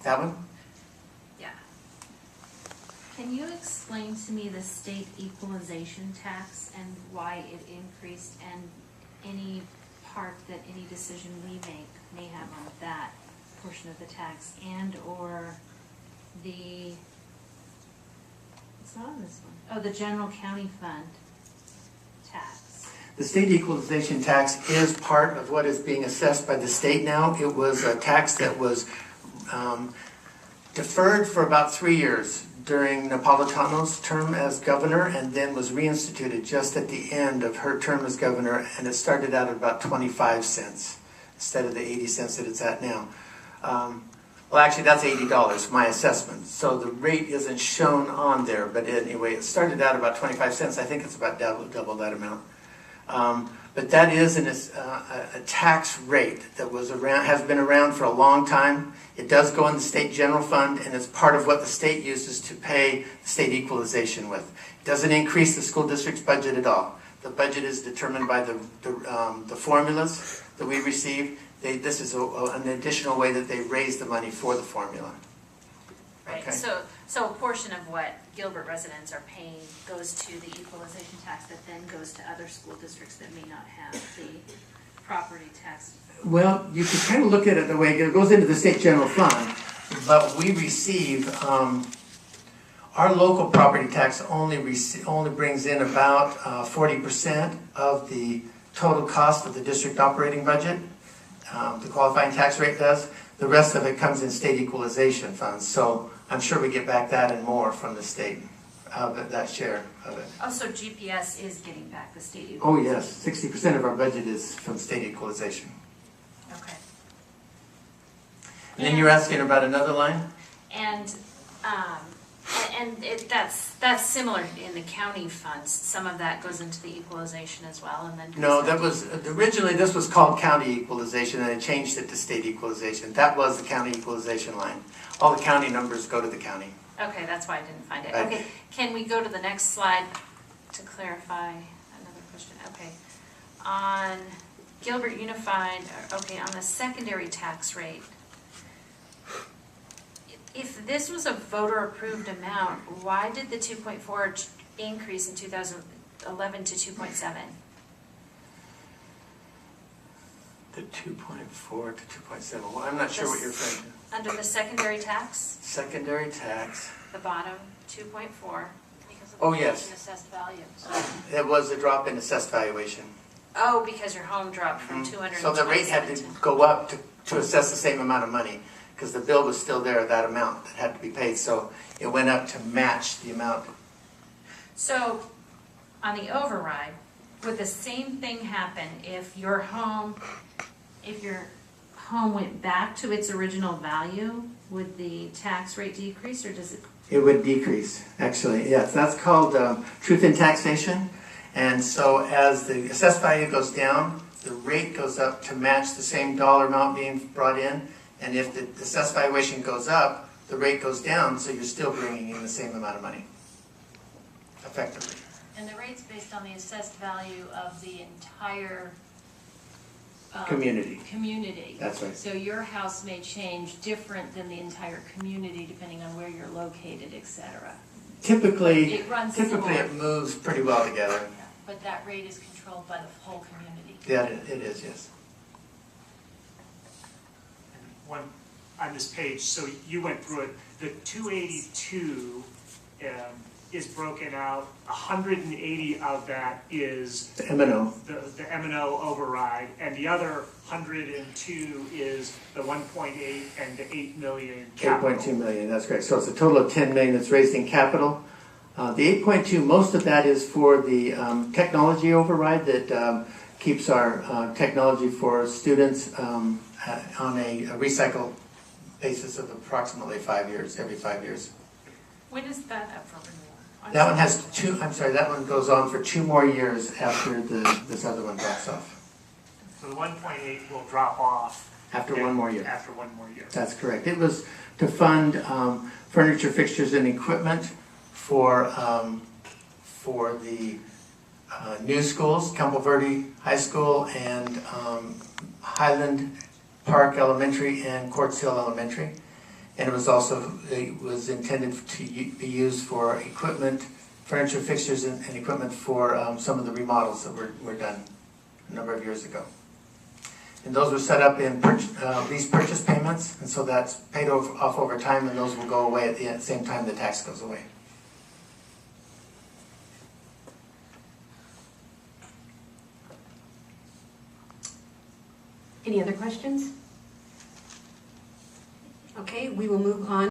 That one? Yeah. Can you explain to me the state equalization tax and why it increased, and any part that any decision we make may have on that portion of the tax, and or the, it's not on this one. Oh, the general county fund tax. The state equalization tax is part of what is being assessed by the state now. It was a tax that was deferred for about 3 years during Napolitano's term as governor, and then was reinstituted just at the end of her term as governor, and it started out at about 25 cents instead of the 80 cents that it's at now. Well, actually, that's $80, my assessment. So the rate isn't shown on there, but anyway, it started out about 25 cents. I think it's about double that amount. But that is a tax rate that was around, has been around for a long time. It does go in the state general fund, and it's part of what the state uses to pay the state equalization with. It doesn't increase the school district's budget at all. The budget is determined by the formulas that we receive. This is an additional way that they raise the money for the formula. Right, Okay. so a portion of what Gilbert residents are paying goes to the equalization tax that then goes to other school districts that may not have the property tax. Well, you can kind of look at it the way it goes into the state general fund, but we receive, our local property tax only brings in about 40% of the total cost of the district operating budget. The qualifying tax rate does. The rest of it comes in state equalization funds. So I'm sure we get back that and more from the state, that share of it. Oh, so GPS is getting back the state Oh equalization? yes, 60% of our budget is from state equalization. Okay. And then you're asking about another line? And that's similar in the county funds. Some of that goes into the equalization as well, and then No, that was, originally this was called county equalization, and I changed it to state equalization. That was the county equalization line. All the county numbers go to the county. Okay, that's why I didn't find it. Right. Okay, can we go to the next slide to clarify another question? Okay, on Gilbert Unified, okay, on the secondary tax rate, if this was a voter-approved amount, why did the 2.4 increase in 2011 to 2.7? The 2.4 to 2.7, well, I'm not sure what you're referring to. Under the secondary tax, Secondary tax, the bottom, 2.4, because of the Oh, change yes. in assessed value. it was a drop in assessed valuation. Oh, because your home dropped from 227 So the rate had to go up to assess the same amount of money, because the bill was still there, that amount that had to be paid, so it went up to match the amount. So, on the override, would the same thing happen if your home went back to its original value? Would the tax rate decrease, or does it? It would decrease, actually, yes. That's called truth in taxation. And so as the assessed value goes down, the rate goes up to match the same dollar amount being brought in. And if the assessed valuation goes up, the rate goes down, so you're still bringing in the same amount of money, effectively. And the rate's based on the assessed value of the entire Community. community. That's right. So your house may change different than the entire community depending on where you're located, et cetera. Typically, It runs typically similar. it moves pretty well together. Yeah, but that rate is controlled by the whole community. Yeah, it is, yes. One on this page, so you went through it, the 282 is broken out, 180 of that is The M&O. the M&O override, and the other 102 is the 1.8 and the 8 million capital. 8.2 million, that's correct. So it's a total of 10 million that's raised in capital. The 8.2, most of that is for the technology override that keeps our technology for students on a recycle basis of approximately 5 years, every 5 years. When is that up for renewal? That one has that one goes on for 2 more years after this other one drops off. So the 1.8 will drop off. After 1 more year. After 1 more year. That's correct. It was to fund furniture, fixtures, and equipment for the new schools, Campo Verde High School and Highland Park Elementary and Quartz Hill Elementary. And it was intended to be used for equipment, furniture, fixtures, and equipment for some of the remodels that were done a number of years ago. And those were set up in lease purchase payments, and so that's paid off over time, and those will go away at the same time the tax goes away. Any other questions? Okay, we will move on.